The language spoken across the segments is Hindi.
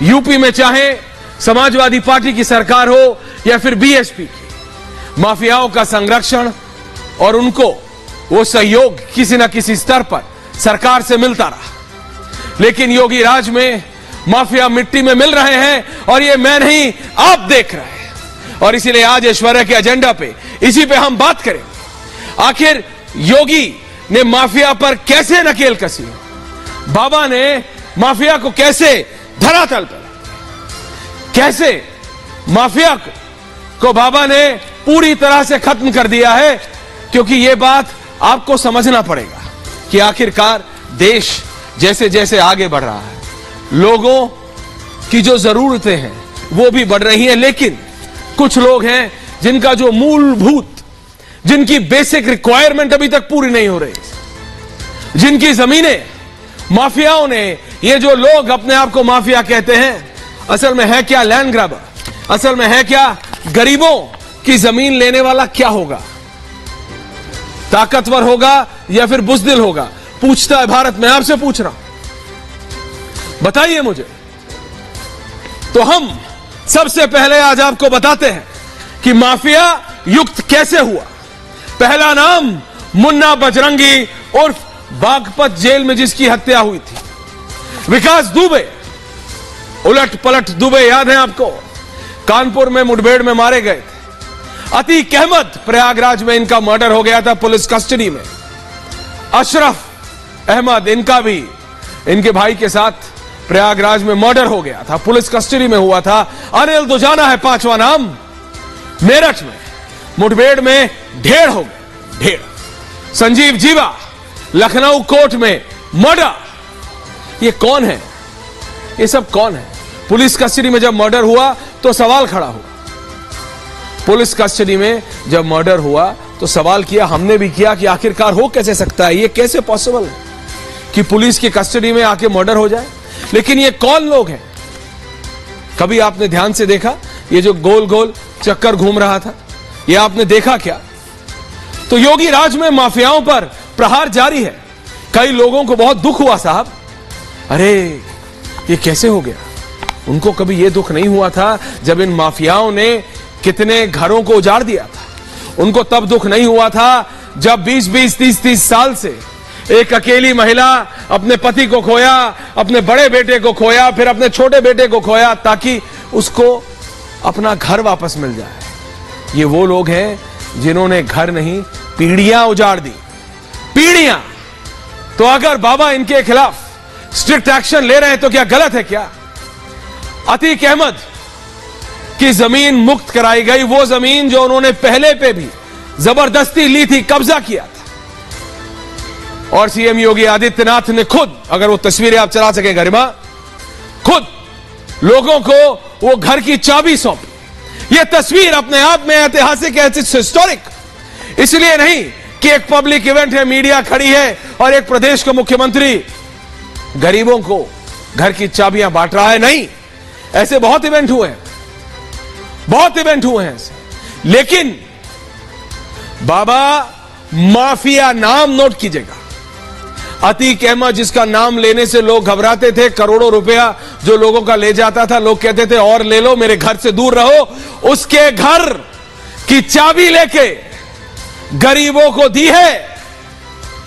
यूपी में चाहे समाजवादी पार्टी की सरकार हो या फिर बीएसपी की, माफियाओं का संरक्षण और उनको वो सहयोग किसी न किसी स्तर पर सरकार से मिलता रहा। लेकिन योगी राज में माफिया मिट्टी में मिल रहे हैं और ये मैं नहीं, आप देख रहे हैं। और इसीलिए आज ऐश्वर्या के एजेंडा पे इसी पे हम बात करेंगे। आखिर योगी ने माफिया पर कैसे नकेल कसी, बाबा ने माफिया को कैसे धरातल पर, कैसे माफिया को बाबा ने पूरी तरह से खत्म कर दिया है। क्योंकि यह बात आपको समझना पड़ेगा कि आखिरकार देश जैसे जैसे आगे बढ़ रहा है, लोगों की जो जरूरतें हैं वो भी बढ़ रही हैं, लेकिन कुछ लोग हैं जिनका जो मूलभूत, जिनकी बेसिक रिक्वायरमेंट अभी तक पूरी नहीं हो रही, जिनकी जमीनें माफियाओं ने, ये जो लोग अपने आप को माफिया कहते हैं, असल में है क्या लैंड ग्रैबर, असल में है क्या गरीबों की जमीन लेने वाला क्या होगा, ताकतवर होगा या फिर बुज़दिल होगा, पूछता है भारत। मैं आपसे पूछ रहा हूं, बताइए मुझे। तो हम सबसे पहले आज आपको बताते हैं कि माफिया युक्त कैसे हुआ। पहला नाम मुन्ना बजरंगी उर्फ बागपत जेल में जिसकी हत्या हुई थी, विकास दुबे, उलट पलट दुबे याद है आपको, कानपुर में मुठभेड़ में मारे गए थे। अतीक अहमद, प्रयागराज में इनका मर्डर हो गया था पुलिस कस्टडी में। अशरफ अहमद, इनका भी इनके भाई के साथ प्रयागराज में मर्डर हो गया था, पुलिस कस्टडी में हुआ था। अनिल दुजाना है पांचवा नाम, मेरठ में मुठभेड़ में ढेर हो गए, ढेर। संजीव जीवा, लखनऊ कोर्ट में मर्डर। ये कौन है, ये सब कौन है? पुलिस कस्टडी में जब मर्डर हुआ तो सवाल खड़ा हुआ, पुलिस कस्टडी में जब मर्डर हुआ तो सवाल किया, हमने भी किया कि आखिरकार हो कैसे सकता है, ये कैसे पॉसिबल है कि पुलिस की कस्टडी में आके मर्डर हो जाए। लेकिन ये कौन लोग हैं, कभी आपने ध्यान से देखा? ये जो गोल गोल चक्कर घूम रहा था, ये आपने देखा क्या? तो योगी राज में माफियाओं पर प्रहार जारी है। कई लोगों को बहुत दुख हुआ साहब, अरे ये कैसे हो गया। उनको कभी ये दुख नहीं हुआ था जब इन माफियाओं ने कितने घरों को उजाड़ दिया था। उनको तब दुख नहीं हुआ था जब 20-20, 30-30 साल से एक अकेली महिला अपने पति को खोया, अपने बड़े बेटे को खोया, फिर अपने छोटे बेटे को खोया ताकि उसको अपना घर वापस मिल जाए। ये वो लोग हैं जिन्होंने घर नहीं, पीढ़ियां उजाड़ दी, पीढ़ियां। तो अगर बाबा इनके खिलाफ स्ट्रिक्ट एक्शन ले रहे हैं तो क्या गलत है क्या? अतीक अहमद की जमीन मुक्त कराई गई, वो जमीन जो उन्होंने पहले पे भी जबरदस्ती ली थी, कब्जा किया था। और सीएम योगी आदित्यनाथ ने खुद, अगर वो तस्वीरें आप चला सके गरिमा, खुद लोगों को वो घर की चाबी सौंपी। ये तस्वीर अपने आप में ऐतिहासिक है, हिस्टोरिक। इसलिए नहीं कि एक पब्लिक इवेंट है, मीडिया खड़ी है और एक प्रदेश का मुख्यमंत्री गरीबों को घर की चाबियां बांट रहा है, नहीं। ऐसे बहुत इवेंट हुए हैं, बहुत इवेंट हुए हैं ऐसे। लेकिन बाबा माफिया नाम नोट कीजिएगा, अतीक अहमद जिसका नाम लेने से लोग घबराते थे, करोड़ों रुपया जो लोगों का ले जाता था, लोग कहते थे और ले लो, मेरे घर से दूर रहो, उसके घर की चाबी लेके गरीबों को दी है।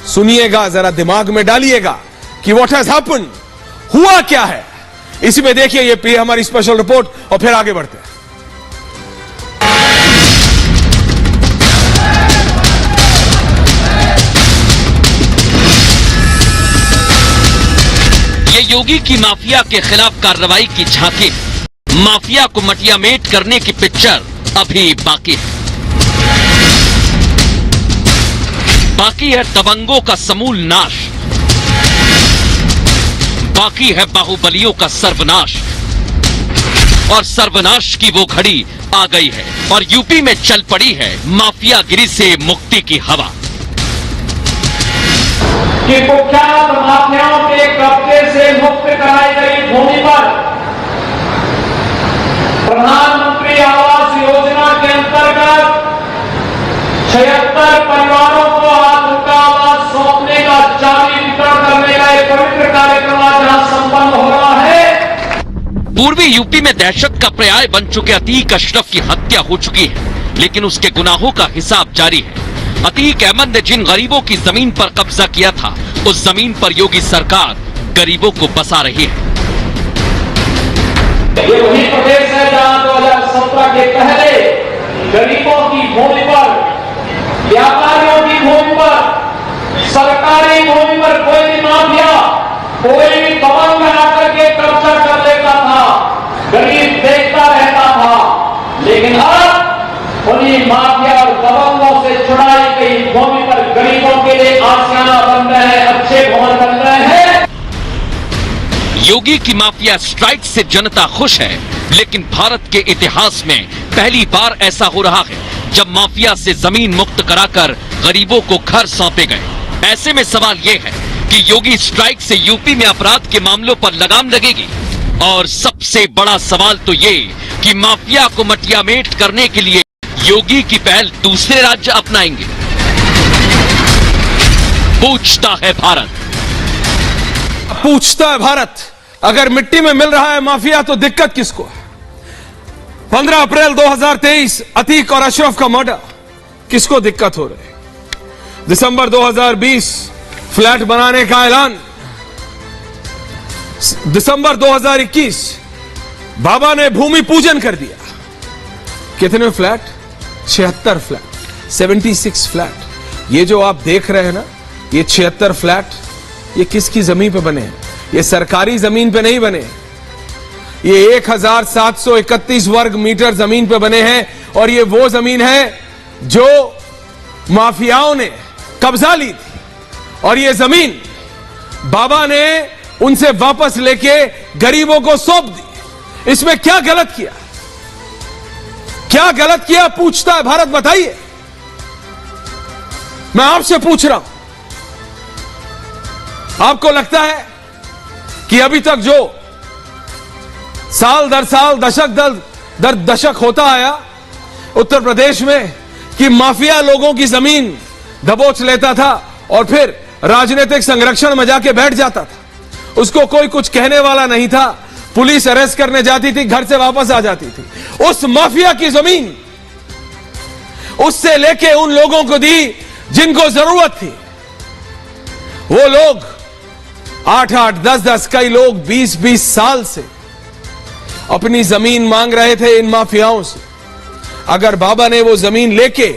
सुनिएगा, जरा दिमाग में डालिएगा कि व्हाट हैज हैपेंड, हुआ क्या है। इसी में देखिए ये हमारी स्पेशल रिपोर्ट और फिर आगे बढ़ते हैं। ये योगी की माफिया के खिलाफ कार्रवाई की झांकी, माफिया को मटियामेट करने की पिक्चर अभी बाकी है। बाकी है दबंगों का समूल नाश, बाकी है बाहुबलियों का सर्वनाश। और सर्वनाश की वो घड़ी आ गई है और यूपी में चल पड़ी है माफियागिरी से मुक्ति की हवा। कि कुख्यात माफियाओं के कब्जे से मुक्त कराई गई भूमि पर प्रधानमंत्री आवास योजना के अंतर्गत 76 परिवारों को आज उनका आवास सौंपने का, चाबी वितरण करने का एक पवित्र कार्यक्रम आज यहां संपन्न हो रहा है। पूर्वी यूपी में दहशत का पर्याय बन चुके अतीक अशरफ की हत्या हो चुकी है, लेकिन उसके गुनाहों का हिसाब जारी है। अतीक अहमद ने जिन गरीबों की जमीन पर कब्जा किया था, उस जमीन पर योगी सरकार गरीबों को बसा रही है। ये वही प्रदेश है जहां 2017 के पहले गरीबों की भूमि पर, व्यापारियों की भूमि पर, सरकारी भूमि पर कोई भी माफिया, कोई भी दबंग आकर के कब्जा कर लेता था, गरीब देखता रहता था। लेकिन अब उन्हीं माफिया और दबंगों से चुराई गई भूमि पर गरीबों के लिए आशियाना बन रहे हैं, अच्छे भवन बन रहे हैं। योगी की माफिया स्ट्राइक से जनता खुश है, लेकिन भारत के इतिहास में पहली बार ऐसा हो रहा है जब माफिया से जमीन मुक्त कराकर गरीबों को घर सौंपे गए। ऐसे में सवाल यह है कि योगी स्ट्राइक से यूपी में अपराध के मामलों पर लगाम लगेगी, और सबसे बड़ा सवाल तो ये कि माफिया को मटियामेट करने के लिए योगी की पहल दूसरे राज्य अपनाएंगे। पूछता है भारत, पूछता है भारत, अगर मिट्टी में मिल रहा है माफिया तो दिक्कत किसको है? 15 अप्रैल 2023 अतीक और अशरफ का मर्डर, किसको दिक्कत हो रही है? दिसंबर 2020 फ्लैट बनाने का ऐलान, दिसंबर 2021 बाबा ने भूमि पूजन कर दिया। कितने फ्लैट? 76 flat, 76 flat. ये जो आप देख रहे हैं ना, ये 76 फ्लैट, ये किसकी जमीन पे बने हैं? ये सरकारी जमीन पे नहीं बने, ये 1731 वर्ग मीटर जमीन पे बने हैं, और ये वो जमीन है जो माफियाओं ने कब्जा ली थी, और ये जमीन बाबा ने उनसे वापस लेके गरीबों को सौंप दी। इसमें क्या गलत किया? क्या गलत किया? पूछता है भारत, बताइए। मैं आपसे पूछ रहा हूं, आपको लगता है कि अभी तक जो साल दर साल, दशक दर दशक होता आया उत्तर प्रदेश में कि माफिया लोगों की जमीन दबोच लेता था और फिर राजनीतिक संरक्षण में जाके बैठ जाता था, उसको कोई कुछ कहने वाला नहीं था, पुलिस अरेस्ट करने जाती थी, घर से वापस आ जाती थी। उस माफिया की जमीन उससे लेके उन लोगों को दी जिनको जरूरत थी। वो लोग 8-8, 10-10, कई लोग 20-20 साल से अपनी जमीन मांग रहे थे इन माफियाओं से। अगर बाबा ने वो जमीन लेके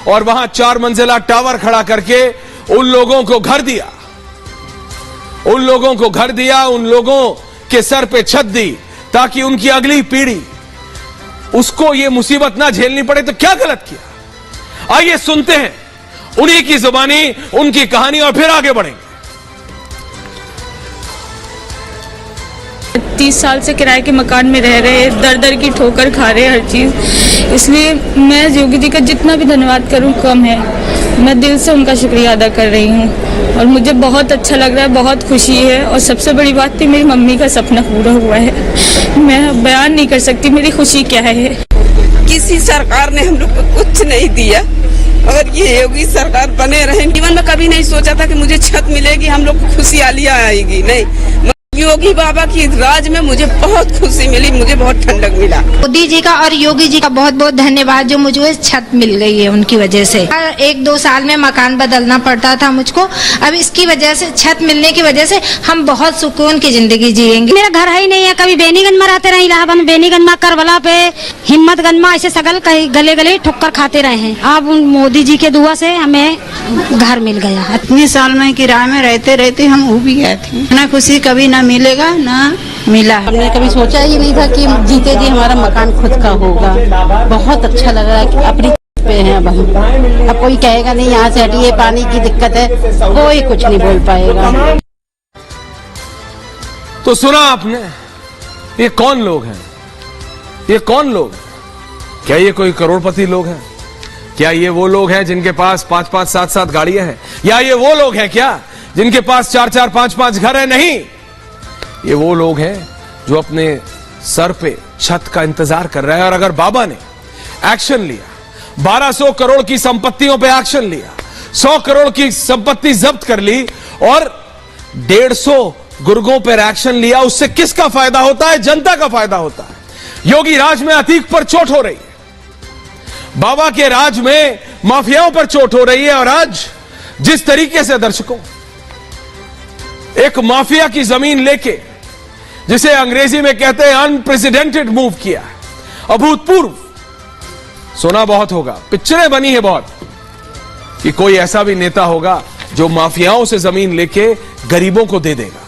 और वहां 4 मंजिला टावर खड़ा करके उन लोगों को घर दिया, उन लोगों को घर दिया, उन लोगों के सर पे छत दी, ताकि उनकी अगली पीढ़ी उसको ये मुसीबत ना झेलनी पड़े, तो क्या गलत किया? आइए सुनते हैं उन्हीं की जुबानी, उनकी कहानी, और फिर आगे बढ़ेंगे। 30 साल से किराए के मकान में रह रहे, दर दर की ठोकर खा रहे हर चीज़। इसलिए मैं योगी जी का जितना भी धन्यवाद करूं कम है। मैं दिल से उनका शुक्रिया अदा कर रही हूं और मुझे बहुत अच्छा लग रहा है, बहुत खुशी है। और सबसे बड़ी बात थी, मेरी मम्मी का सपना पूरा हुआ है। मैं बयान नहीं कर सकती मेरी खुशी क्या है। किसी सरकार ने हम लोग को कुछ नहीं दिया और ये योगी सरकार बने रहे। जीवन में कभी नहीं सोचा था कि मुझे छत मिलेगी, हम लोग को खुशहालियाँ आएगी, नहीं। योगी बाबा की राज में मुझे बहुत खुशी मिली, मुझे बहुत ठंडक मिला। मोदी जी का और योगी जी का बहुत बहुत धन्यवाद, जो मुझे छत मिल गई है उनकी वजह से। 1-2 साल में मकान बदलना पड़ता था मुझको, अब इसकी वजह से, छत मिलने की वजह से हम बहुत सुकून की जिंदगी जिएंगे। मेरा घर है ही नहीं है, कभी बेनीगंज में रहते रहे, इलाहाबाद में बेनीगंज में, करबला पे, हिम्मतगंज में, ऐसे सगल कहीं गले गले ठोकर खाते रहे हैं। अब मोदी जी के दुआ से हमें घर मिल गया। इतने साल में किराए में रहते रहते हम वो भी गए थे, ना खुशी कभी ना मिलेगा ना मिला। हमने कभी सोचा ही नहीं था कि जीते जी हमारा मकान खुद का होगा। बहुत अच्छा लग रहा है कि अपनी पे हैं अब हम। अब कोई कहेगा नहीं यहाँ से हटिए, पानी की दिक्कत है, कोई कुछ नहीं बोल पाएगा। तो सुना आपने, ये कौन लोग हैं? ये कौन लोग हैं? क्या ये कोई करोड़पति लोग हैं? क्या ये वो लोग हैं जिनके पास 5-5, 7-7 गाड़ियां हैं? या ये वो लोग हैं क्या जिनके पास 4-4, 5-5 घर है? नहीं, ये वो लोग हैं जो अपने सर पे छत का इंतजार कर रहे हैं। और अगर बाबा ने एक्शन लिया, 1200 करोड़ की संपत्तियों पे एक्शन लिया, 100 करोड़ की संपत्ति जब्त कर ली और 150 गुर्गों पर एक्शन लिया, उससे किसका फायदा होता है? जनता का फायदा होता है। योगी राज में अतीक पर चोट हो रही है, बाबा के राज में माफियाओं पर चोट हो रही है। और आज जिस तरीके से दर्शकों एक माफिया की जमीन लेके, जिसे अंग्रेजी में कहते हैं अनप्रेसिडेंटेड मूव किया, अभूतपूर्व। सुना बहुत होगा, पिक्चरें बनी है बहुत, कि कोई ऐसा भी नेता होगा जो माफियाओं से जमीन लेके गरीबों को दे देगा।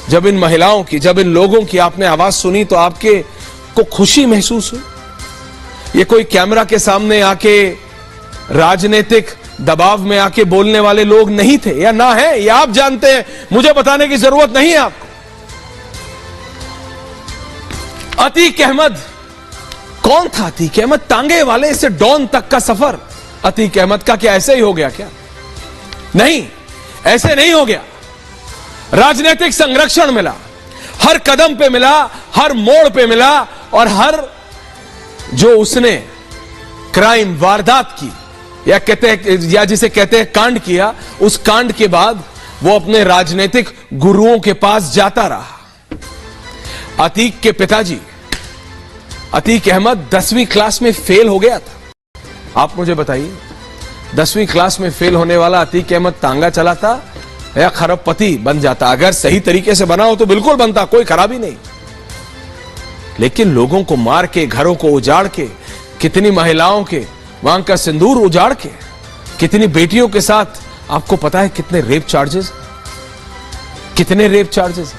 जब इन महिलाओं की, जब इन लोगों की आपने आवाज सुनी तो आपके को खुशी महसूस हुई? ये कोई कैमरा के सामने आके राजनीतिक दबाव में आके बोलने वाले लोग नहीं थे, या ना है, या आप जानते हैं, मुझे बताने की जरूरत नहीं है आपको। अतीक अहमद कौन था? अतीक अहमद टांगे वाले से डॉन तक का सफर अतीक अहमद का क्या ऐसे ही हो गया क्या? नहीं, ऐसे नहीं हो गया। राजनीतिक संरक्षण मिला, हर कदम पे मिला, हर मोड़ पे मिला, और हर जो उसने क्राइम, वारदात की, या कहते हैं, या जिसे कहते हैं कांड किया, उस कांड के बाद वो अपने राजनीतिक गुरुओं के पास जाता रहा। अतीक के पिताजी अतीक अहमद 10वीं क्लास में फेल हो गया था। आप मुझे बताइए, 10वीं क्लास में फेल होने वाला अतीक अहमद तांगा चलाता या खरबपति बन जाता? अगर सही तरीके से बना हो तो बिल्कुल बनता, कोई खराबी नहीं। लेकिन लोगों को मार के, घरों को उजाड़ के, कितनी महिलाओं के वहां का सिंदूर उजाड़ के, कितनी बेटियों के साथ, आपको पता है कितने रेप चार्जेस, कितने रेप चार्जेस।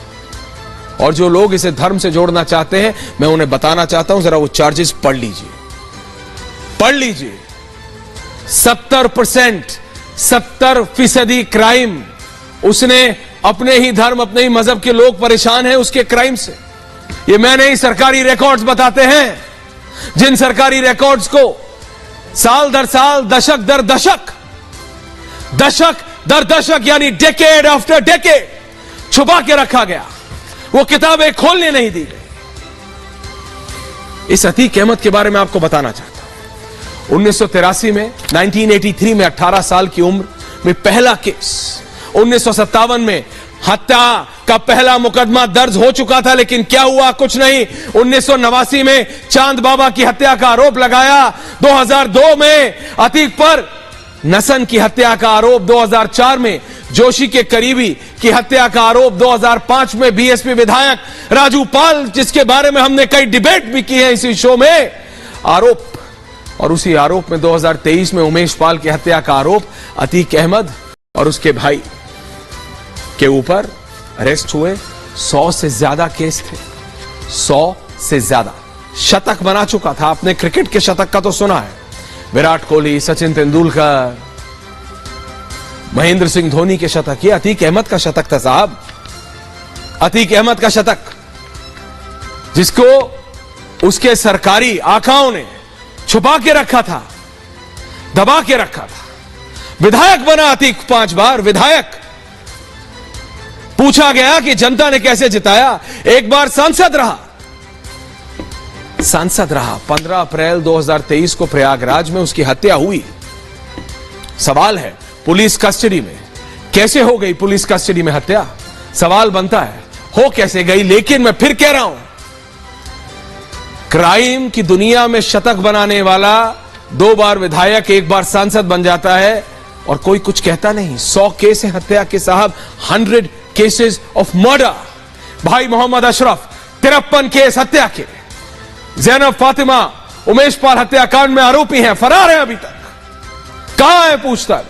और जो लोग इसे धर्म से जोड़ना चाहते हैं, मैं उन्हें बताना चाहता हूं, जरा वो चार्जेस पढ़ लीजिए, पढ़ लीजिए। 70%, 70% क्राइम उसने अपने ही धर्म, अपने ही मजहब के लोग परेशान हैं उसके क्राइम से। ये मैं नहीं, सरकारी रिकॉर्ड्स बताते हैं, जिन सरकारी रिकॉर्ड्स को साल दर साल, दशक दर दशक, दशक दर दशक, यानी डेकेड आफ्टर डेकेड छुपा के रखा गया, वो किताबें खोलने नहीं दी गई। इस अतीक अहमद के बारे में आपको बताना चाहता हूं। 1983 में, 1983 में 18 साल की उम्र में पहला केस, 1957 में हत्या का पहला मुकदमा दर्ज हो चुका था, लेकिन क्या हुआ? कुछ नहीं। 1989 में चांद बाबा की हत्या का आरोप लगाया, 2002 में अतीक पर नसन की हत्या का आरोप, 2004 में जोशी के करीबी की हत्या का आरोप, 2005 में बीएसपी विधायक राजू पाल, जिसके बारे में हमने कई डिबेट भी की है इसी शो में, आरोप। और उसी आरोप में 2023 में उमेश पाल की हत्या का आरोप अतीक अहमद और उसके भाई के ऊपर अरेस्ट हुए। 100 से ज्यादा केस थे, 100 से ज्यादा। शतक बना चुका था, आपने क्रिकेट के शतक का तो सुना है, विराट कोहली, सचिन तेंदुलकर, महेंद्र सिंह धोनी के शतक। ये अतीक अहमद का शतक था साहब, अतीक अहमद का शतक, जिसको उसके सरकारी आकाओं ने छुपा के रखा था, दबा के रखा था। विधायक बना अतीक 5 बार, विधायक। पूछा गया कि जनता ने कैसे जिताया, एक बार सांसद रहा, सांसद रहा। 15 अप्रैल 2023 को प्रयागराज में उसकी हत्या हुई। सवाल है, पुलिस कस्टडी में कैसे हो गई? पुलिस कस्टडी में हत्या, सवाल बनता है हो कैसे गई? लेकिन मैं फिर कह रहा हूं, क्राइम की दुनिया में शतक बनाने वाला 2 बार विधायक, 1 बार सांसद बन जाता है और कोई कुछ कहता नहीं। 100 केस है हत्या के साहब, 100 केसेस ऑफ मर्डर। भाई मोहम्मद अशरफ 53 केस हत्या के, जैनब फातिमा उमेश पाल हत्याकांड में आरोपी हैं, फरार है अभी तक, कहां है पूछताछ?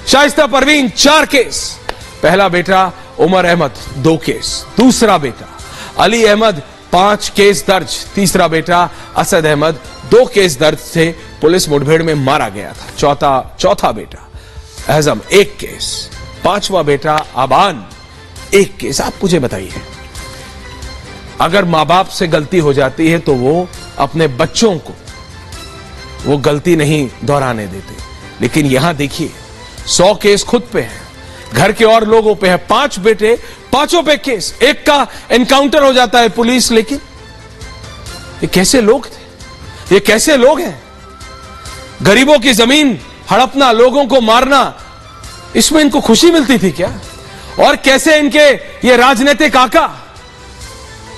शाइस्ता परवीन 4 केस, पहला बेटा उमर अहमद 2 केस, दूसरा बेटा अली अहमद 5 केस दर्ज, तीसरा बेटा असद अहमद 2 केस दर्ज से पुलिस मुठभेड़ में मारा गया था। चौथा बेटा एहजम 1 केस, 5वां बेटा आबान 1 केस। आप मुझे बताइए, अगर मां बाप से गलती हो जाती है तो वो अपने बच्चों को वो गलती नहीं दोहराने देते, लेकिन यहां देखिए 100 केस खुद पे है, घर के और लोगों पे है, 5 बेटे, 5ओं पे केस, 1 का एनकाउंटर हो जाता है पुलिस। लेकिन ये कैसे लोग थे? ये कैसे लोग हैं? गरीबों की जमीन हड़पना, लोगों को मारना, इसमें इनको खुशी मिलती थी क्या? और कैसे इनके ये राजनीतिक आका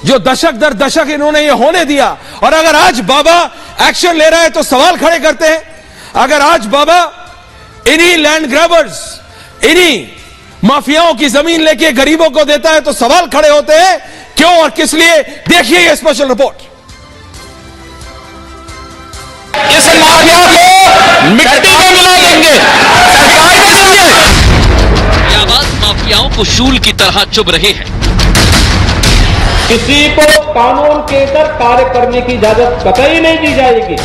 जो दशक दर दशक इन्होंने ये होने दिया, और अगर आज बाबा एक्शन ले रहा है तो सवाल खड़े करते हैं। अगर आज बाबा इन्हीं लैंड ग्रैबर्स, इन्हीं माफियाओं की जमीन लेके गरीबों को देता है तो सवाल खड़े होते हैं क्यों और किस लिए। देखिए ये स्पेशल रिपोर्ट। इस माफिया को मिट्टी में मिला देंगे, सरकार में देंगे। ये आवाज माफियाओं को शूल की तरह चुभ रहे हैं। किसी को कानून के अंदर कार्य करने की इजाजत कतई नहीं दी जाएगी।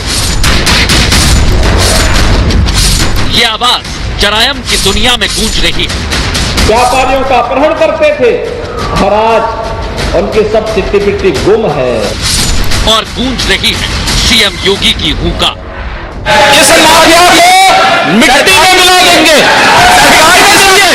ये आवाज जरायम की दुनिया में गूंज रही है। व्यापारियों का अपहरण करते थे और आज उनकी सब चिट्ठी पिट्टी गुम है। और गूंज रही है सीएम योगी की हुंका। इस माफिया को मिट्टी में मिला देंगे, सरकार में देंगे।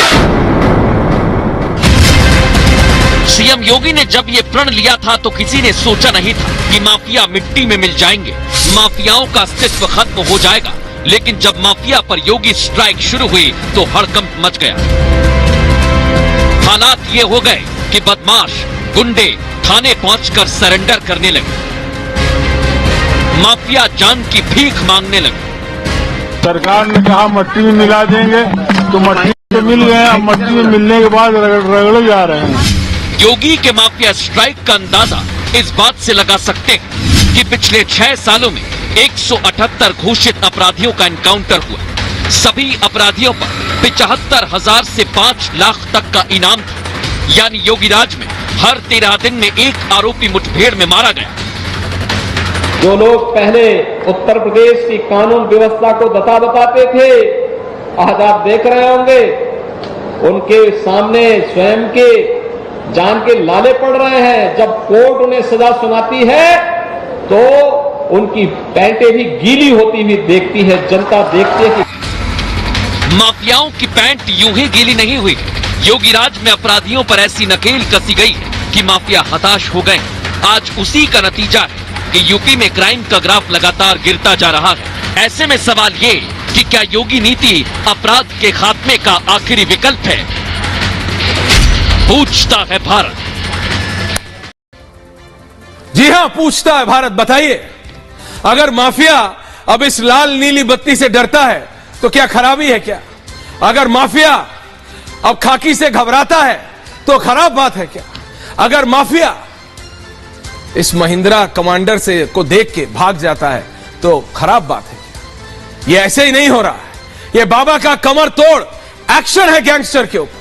सीएम योगी ने जब ये प्रण लिया था तो किसी ने सोचा नहीं था कि माफिया मिट्टी में मिल जाएंगे, माफियाओं का अस्तित्व खत्म हो जाएगा। लेकिन जब माफिया पर योगी स्ट्राइक शुरू हुई तो हड़कंप मच गया। हालात ये हो गए कि बदमाश गुंडे थाने पहुंचकर सरेंडर करने लगे। माफिया जान की भीख मांगने लगे। सरकार ने कहा मट्टी में मिला देंगे तो मट्टी में मिल गए, अब मट्टी में मिलने के बाद रगड़े जा रहे हैं। योगी के माफिया स्ट्राइक का अंदाजा इस बात से लगा सकते हैं कि पिछले 6 सालों में 178 घोषित अपराधियों का एनकाउंटर हुआ। सभी अपराधियों पर 75,000 से 5 लाख तक का इनाम था। यानी योगी राज में हर 13 दिन में एक आरोपी मुठभेड़ में मारा गया। जो लोग पहले उत्तर प्रदेश की कानून व्यवस्था को दता बताते थे, आज आप देख रहे होंगे उनके सामने स्वयं के जान के लाले पड़ रहे हैं। जब कोर्ट उन्हें सजा सुनाती है तो उनकी पैंटें भी गीली होती हुई देखती है, जनता देखती है कि माफियाओं की पैंट यूं ही गीली नहीं हुई। योगी राज में अपराधियों पर ऐसी नकेल कसी गई कि माफिया हताश हो गए। आज उसी का नतीजा है कि यूपी में क्राइम का ग्राफ लगातार गिरता जा रहा है। ऐसे में सवाल ये कि क्या योगी नीति अपराध के खात्मे का आखिरी विकल्प है? पूछता है भारत। जी हां, पूछता है भारत। बताइए, अगर माफिया अब इस लाल नीली बत्ती से डरता है तो क्या खराबी है क्या? अगर माफिया अब खाकी से घबराता है तो खराब बात है क्या? अगर माफिया इस महिंद्रा कमांडर से को देख के भाग जाता है तो खराब बात है क्या? ये ऐसे ही नहीं हो रहा है। ये बाबा का कमर तोड़ एक्शन है गैंगस्टर के ऊपर।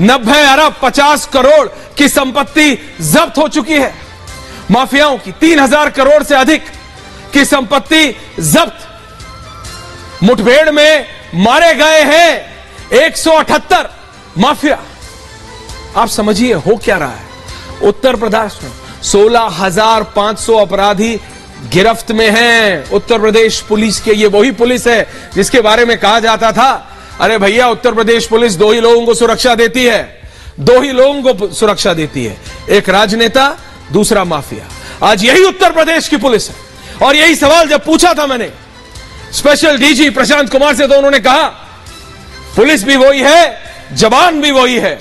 90 अरब 50 करोड़ की संपत्ति जब्त हो चुकी है। माफियाओं की 3000 करोड़ से अधिक की संपत्ति जब्त। मुठभेड़ में मारे गए हैं 178 माफिया। आप समझिए हो क्या रहा है। उत्तर प्रदेश में 16,500 अपराधी गिरफ्त में हैं। उत्तर प्रदेश पुलिस के, ये वही पुलिस है जिसके बारे में कहा जाता था, अरे भैया उत्तर प्रदेश पुलिस 2 ही लोगों को सुरक्षा देती है, 2 ही लोगों को सुरक्षा देती है, एक राजनेता, दूसरा माफिया। आज यही उत्तर प्रदेश की पुलिस है। और यही सवाल जब पूछा था मैंने स्पेशल डीजी प्रशांत कुमार से तो उन्होंने कहा पुलिस भी वही है, जवान भी वही है।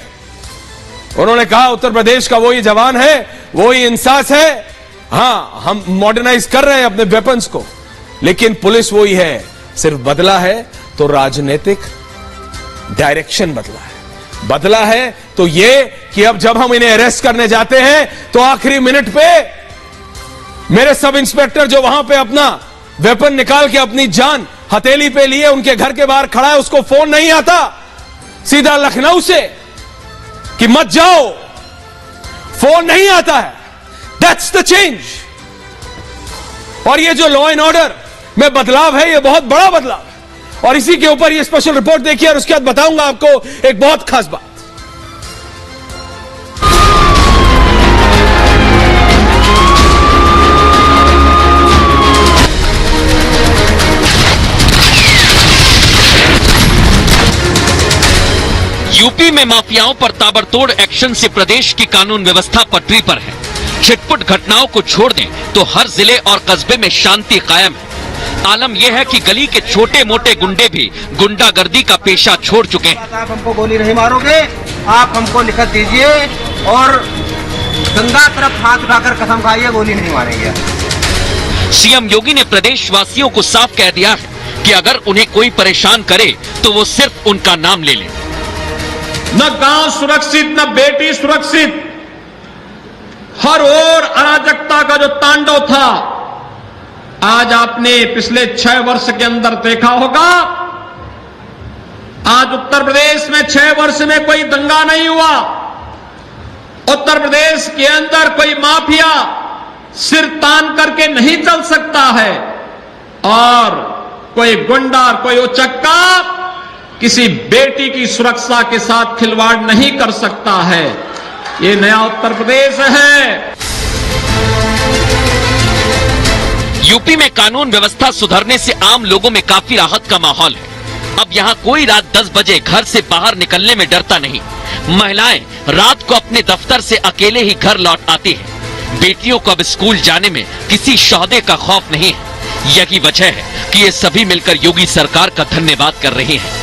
उन्होंने कहा उत्तर प्रदेश का वही जवान है, वही इंसास है। हां, हम मॉडर्नाइज कर रहे हैं अपने वेपन्स को, लेकिन पुलिस वही है। सिर्फ बदला है तो राजनीतिक डायरेक्शन बदला है तो ये कि अब जब हम इन्हें अरेस्ट करने जाते हैं तो आखिरी मिनट पे मेरे सब इंस्पेक्टर जो वहां पे अपना वेपन निकाल के अपनी जान हथेली पे लिए उनके घर के बाहर खड़ा है, उसको फोन नहीं आता सीधा लखनऊ से कि मत जाओ, फोन नहीं आता है। That's the change. और ये जो लॉ एंड ऑर्डर में बदलाव है, ये बहुत बड़ा बदलाव है। और इसी के ऊपर ये स्पेशल रिपोर्ट देखिए और उसके बाद बताऊंगा आपको एक बहुत खास बात। यूपी में माफियाओं पर ताबड़तोड़ एक्शन से प्रदेश की कानून व्यवस्था पटरी पर है। छिटपुट घटनाओं को छोड़ दें तो हर जिले और कस्बे में शांति कायम है। आलम यह है कि गली के छोटे मोटे गुंडे भी गुंडागर्दी का पेशा छोड़ चुके हैं। आप हमको गोली नहीं मारोगे, आप हमको लिखत दीजिए और गंगा तरफ हाथ उठाकर कसम खाइए, गोली नहीं मारेंगे। सीएम योगी ने प्रदेशवासियों को साफ कह दिया है कि अगर उन्हें कोई परेशान करे तो वो सिर्फ उनका नाम ले ले। न गांव सुरक्षित, न बेटी सुरक्षित, हर ओर अराजकता का जो तांडव था, आज आपने पिछले 6 वर्ष के अंदर देखा होगा। आज उत्तर प्रदेश में 6 वर्ष में कोई दंगा नहीं हुआ। उत्तर प्रदेश के अंदर कोई माफिया सिर तान करके नहीं चल सकता है और कोई गुंडा, कोई उचक्का किसी बेटी की सुरक्षा के साथ खिलवाड़ नहीं कर सकता है। ये नया उत्तर प्रदेश है। यूपी में कानून व्यवस्था सुधरने से आम लोगों में काफी राहत का माहौल है। अब यहाँ कोई रात 10 बजे घर से बाहर निकलने में डरता नहीं। महिलाएं रात को अपने दफ्तर से अकेले ही घर लौट आती हैं। बेटियों को अब स्कूल जाने में किसी शौदे का खौफ नहीं है। यही वजह है कि ये सभी मिलकर योगी सरकार का धन्यवाद कर रहे हैं।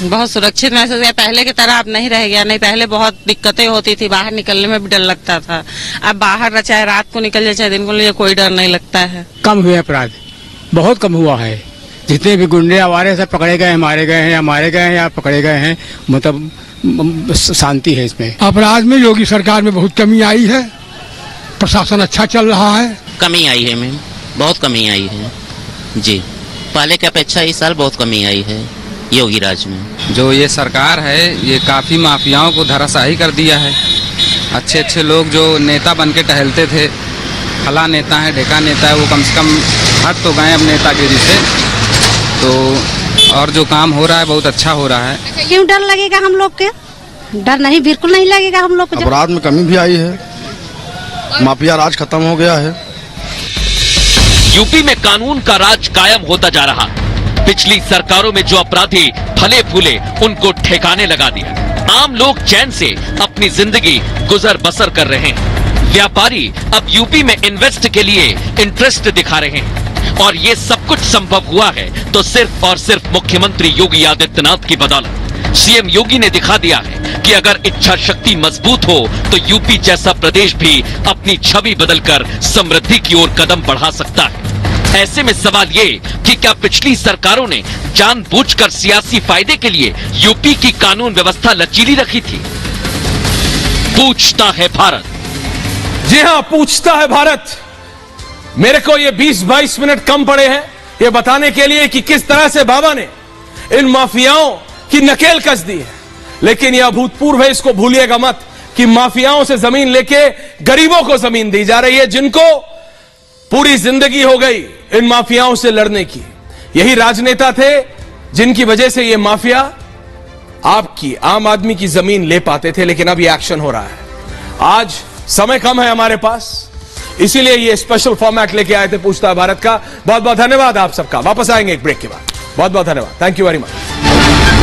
बहुत सुरक्षित महसूस हुआ। पहले की तरह अब नहीं रह गया। नहीं, पहले बहुत दिक्कतें होती थी, बाहर निकलने में भी डर लगता था। अब बाहर चाहे रात को निकल जाए चाहे दिन को, कोई डर नहीं लगता है। कम हुए अपराध, बहुत कम हुआ है। जितने भी गुंडे आवारे सब पकड़े गए हैं, मारे गए हैं या मारे गए हैं या पकड़े गए हैं, मतलब शांति है इसमें। अपराध में योगी सरकार में बहुत कमी आई है। प्रशासन अच्छा चल रहा है। कमी आई है मैम, बहुत कमी आई है जी। पहले की अपेक्षा इस साल बहुत कमी आई है योगी राज में। जो ये सरकार है ये काफी माफियाओं को धराशायी कर दिया है। अच्छे अच्छे लोग जो नेता बन के टहलते थे, फला नेता है, ढेका नेता है, वो कम से कम हट तो गए अब नेतागिरी से। तो और जो काम हो रहा है बहुत अच्छा हो रहा है। क्यों डर लगेगा हम लोग के? डर नहीं, बिल्कुल नहीं लगेगा हम लोग को। अपराध में कमी भी आई है, माफिया राज खत्म हो गया है। यूपी में कानून का राज कायम होता जा रहा। पिछली सरकारों में जो अपराधी फले फूले उनको ठिकाने लगा दिया। आम लोग चैन से अपनी जिंदगी गुजर बसर कर रहे हैं। व्यापारी अब यूपी में इन्वेस्ट के लिए इंटरेस्ट दिखा रहे हैं और ये सब कुछ संभव हुआ है तो सिर्फ और सिर्फ मुख्यमंत्री योगी आदित्यनाथ की बदौलत। सीएम योगी ने दिखा दिया है कि अगर इच्छा शक्ति मजबूत हो तो यूपी जैसा प्रदेश भी अपनी छवि बदलकर समृद्धि की ओर कदम बढ़ा सकता है। ऐसे में सवाल ये कि क्या पिछली सरकारों ने जानबूझकर सियासी फायदे के लिए यूपी की कानून व्यवस्था लचीली रखी थी? पूछता है भारत। जी हां, पूछता है भारत। मेरे को ये 20-22 मिनट कम पड़े हैं ये बताने के लिए कि किस तरह से बाबा ने इन माफियाओं की नकेल कस दी है। लेकिन यह अभूतपूर्व है, इसको भूलिएगा मत कि माफियाओं से जमीन लेके गरीबों को जमीन दी जा रही है, जिनको पूरी जिंदगी हो गई इन माफियाओं से लड़ने की। यही राजनेता थे जिनकी वजह से ये माफिया आपकी आम आदमी की जमीन ले पाते थे। लेकिन अब ये एक्शन हो रहा है। आज समय कम है हमारे पास, इसीलिए ये स्पेशल फॉर्मेट लेके आए थे पूछता है भारत का। बहुत बहुत धन्यवाद आप सबका। वापस आएंगे एक ब्रेक के बाद। बहुत बहुत धन्यवाद। Thank you very much.